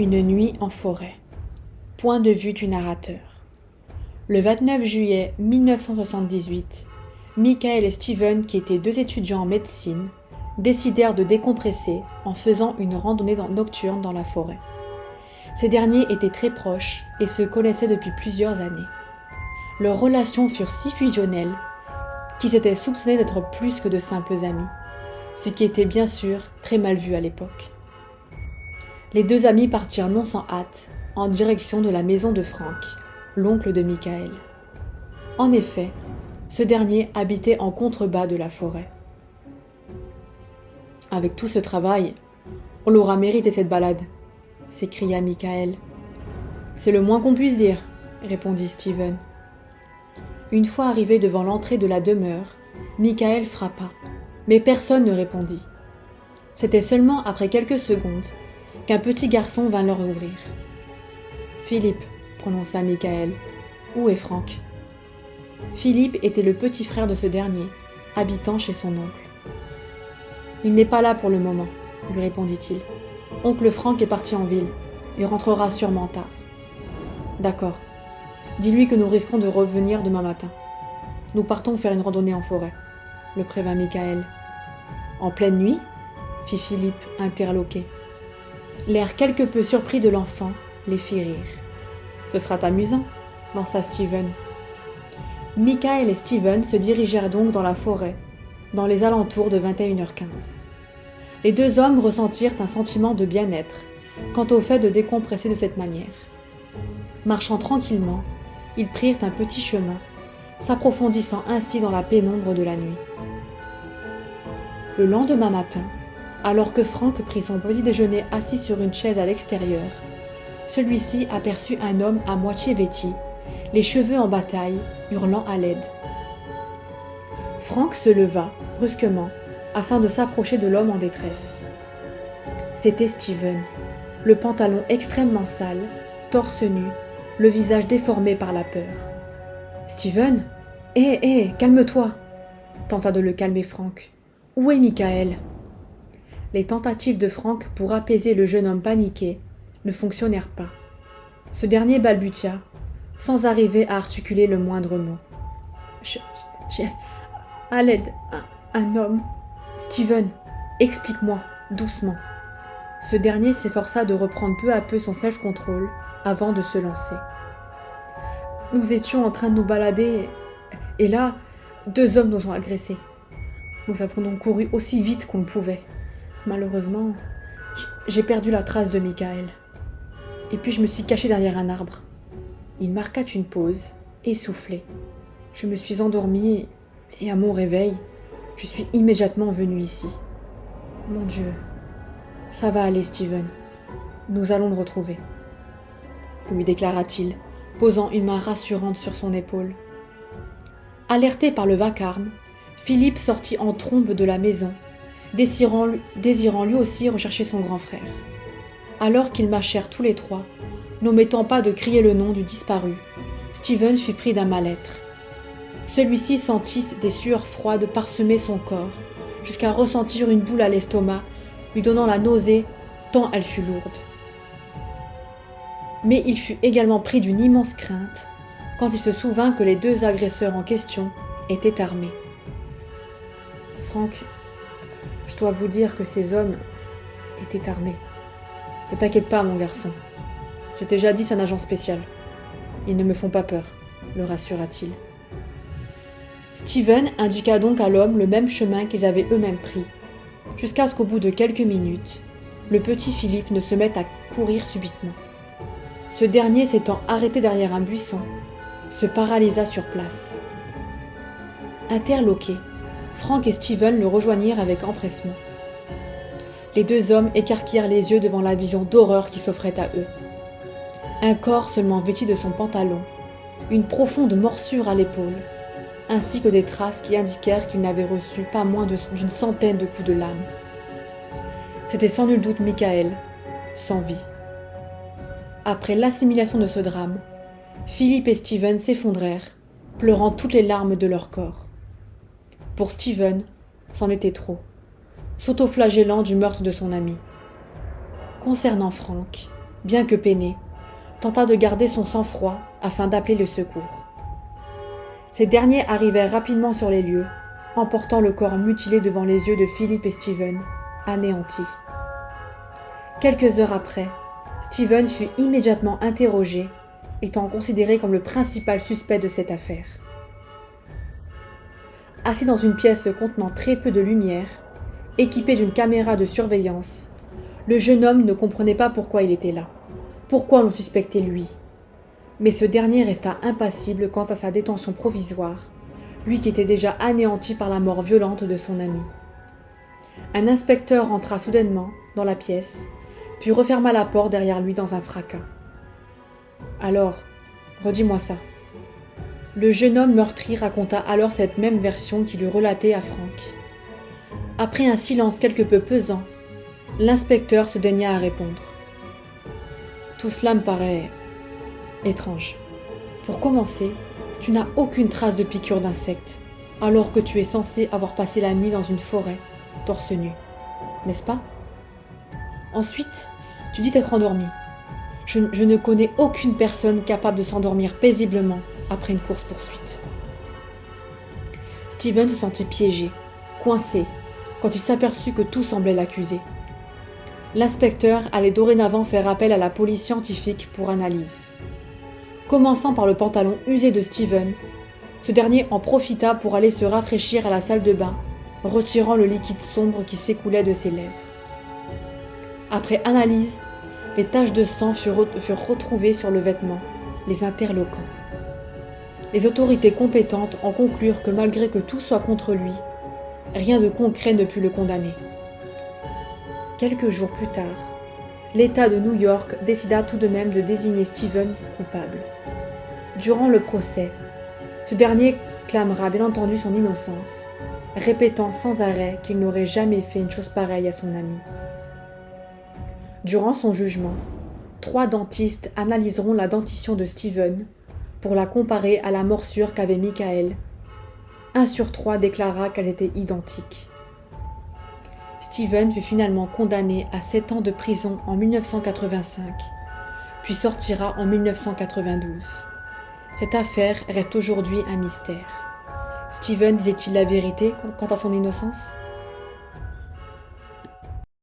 Une nuit en forêt. Point de vue du narrateur. Le 29 juillet 1978, Michael et Steven, qui étaient deux étudiants en médecine, décidèrent de décompresser en faisant une randonnée nocturne dans la forêt. Ces derniers étaient très proches et se connaissaient depuis plusieurs années. Leurs relations furent si fusionnelles qu'ils étaient soupçonnés d'être plus que de simples amis, ce qui était bien sûr très mal vu à l'époque. Les deux amis partirent non sans hâte en direction de la maison de Frank, l'oncle de Michael. En effet, ce dernier habitait en contrebas de la forêt. « Avec tout ce travail, on l'aura mérité cette balade !» s'écria Michael. « C'est le moins qu'on puisse dire !» répondit Steven. Une fois arrivé devant l'entrée de la demeure, Michael frappa, mais personne ne répondit. C'était seulement après quelques secondes qu'un petit garçon vint leur ouvrir. « Philippe, » prononça Michael. « Où est Frank ?» Philippe était le petit frère de ce dernier, habitant chez son oncle. « Il n'est pas là pour le moment, » lui répondit-il. « Oncle Frank est parti en ville. Il rentrera sûrement tard. »« D'accord. Dis-lui que nous risquons de revenir demain matin. Nous partons faire une randonnée en forêt, » le prévint Michael. « En pleine nuit ?» fit Philippe, interloqué. L'air quelque peu surpris de l'enfant les fit rire. « Ce sera amusant, » lança Steven. Michael et Steven se dirigèrent donc dans la forêt, dans les alentours de 21h15. Les deux hommes ressentirent un sentiment de bien-être quant au fait de décompresser de cette manière. Marchant tranquillement, ils prirent un petit chemin, s'approfondissant ainsi dans la pénombre de la nuit. Le lendemain matin, alors que Frank prit son petit déjeuner assis sur une chaise à l'extérieur, celui-ci aperçut un homme à moitié vêtu, les cheveux en bataille, hurlant à l'aide. Frank se leva, brusquement, afin de s'approcher de l'homme en détresse. C'était Steven, le pantalon extrêmement sale, torse nu, le visage déformé par la peur. « Steven ? Hé, calme-toi !» tenta de le calmer Frank. « Où est Michael ?» Les tentatives de Frank pour apaiser le jeune homme paniqué ne fonctionnèrent pas. Ce dernier balbutia, sans arriver à articuler le moindre mot. « J'ai à l'aide un homme. Steven, explique-moi, doucement. » Ce dernier s'efforça de reprendre peu à peu son self-control avant de se lancer. « Nous étions en train de nous balader et là, deux hommes nous ont agressés. Nous avons donc couru aussi vite qu'on le pouvait. Malheureusement, j'ai perdu la trace de Michael. Et puis je me suis caché derrière un arbre. » Il marqua une pause, essoufflé. Je me suis endormi et à mon réveil, je suis immédiatement venu ici. Mon Dieu, ça va aller, Steven. Nous allons le retrouver, lui déclara-t-il, posant une main rassurante sur son épaule. Alerté par le vacarme, Philippe sortit en trombe de la maison, désirant lui aussi rechercher son grand frère. Alors qu'ils marchèrent tous les trois, n'omettant pas de crier le nom du disparu, Steven fut pris d'un mal-être. Celui-ci sentit des sueurs froides parsemer son corps, jusqu'à ressentir une boule à l'estomac, lui donnant la nausée tant elle fut lourde. Mais il fut également pris d'une immense crainte quand il se souvint que les deux agresseurs en question étaient armés. « Frank, je dois vous dire que ces hommes étaient armés. Ne t'inquiète pas, mon garçon. J'étais jadis un agent spécial. Ils ne me font pas peur, » le rassura-t-il. Steven indiqua donc à l'homme le même chemin qu'ils avaient eux-mêmes pris, jusqu'à ce qu'au bout de quelques minutes, le petit Philippe ne se mette à courir subitement. Ce dernier s'étant arrêté derrière un buisson, se paralysa sur place. Interloqués, Frank et Steven le rejoignirent avec empressement. Les deux hommes écarquillèrent les yeux devant la vision d'horreur qui s'offrait à eux. Un corps seulement vêtu de son pantalon, une profonde morsure à l'épaule, ainsi que des traces qui indiquèrent qu'il n'avait reçu pas moins d'une centaine de coups de lame. C'était sans nul doute Michael, sans vie. Après l'assimilation de ce drame, Philippe et Steven s'effondrèrent, pleurant toutes les larmes de leur corps. Pour Steven, c'en était trop, s'autoflagellant du meurtre de son ami. Concernant Frank, bien que peiné, tenta de garder son sang-froid afin d'appeler le secours. Ces derniers arrivèrent rapidement sur les lieux, emportant le corps mutilé devant les yeux de Philip et Steven, anéantis. Quelques heures après, Steven fut immédiatement interrogé, étant considéré comme le principal suspect de cette affaire. Assis dans une pièce contenant très peu de lumière, équipé d'une caméra de surveillance, le jeune homme ne comprenait pas pourquoi il était là, pourquoi l'on suspectait lui. Mais ce dernier resta impassible quant à sa détention provisoire, lui qui était déjà anéanti par la mort violente de son ami. Un inspecteur entra soudainement dans la pièce, puis referma la porte derrière lui dans un fracas. « Alors, redis-moi ça. » Le jeune homme meurtri raconta alors cette même version qu'il eut relatée à Frank. Après un silence quelque peu pesant, l'inspecteur se daigna à répondre. « Tout cela me paraît étrange. Pour commencer, tu n'as aucune trace de piqûre d'insectes, alors que tu es censé avoir passé la nuit dans une forêt, torse nu, n'est-ce pas? Ensuite, tu dis t'être endormi. Je ne connais aucune personne capable de s'endormir paisiblement après une course-poursuite. » Steven se sentit piégé, coincé, quand il s'aperçut que tout semblait l'accuser. L'inspecteur allait dorénavant faire appel à la police scientifique pour analyse. Commençant par le pantalon usé de Steven, ce dernier en profita pour aller se rafraîchir à la salle de bain, retirant le liquide sombre qui s'écoulait de ses lèvres. Après analyse, les taches de sang furent retrouvées sur le vêtement, les interloquant. Les autorités compétentes en conclurent que malgré que tout soit contre lui, rien de concret ne put le condamner. Quelques jours plus tard, l'État de New York décida tout de même de désigner Steven coupable. Durant le procès, ce dernier clamera bien entendu son innocence, répétant sans arrêt qu'il n'aurait jamais fait une chose pareille à son ami. Durant son jugement, 3 dentistes analyseront la dentition de Steven pour la comparer à la morsure qu'avait Michael. 1 sur 3 déclara qu'elles étaient identiques. Steven fut finalement condamné à 7 ans de prison en 1985, puis sortira en 1992. Cette affaire reste aujourd'hui un mystère. Steven disait-il la vérité quant à son innocence ?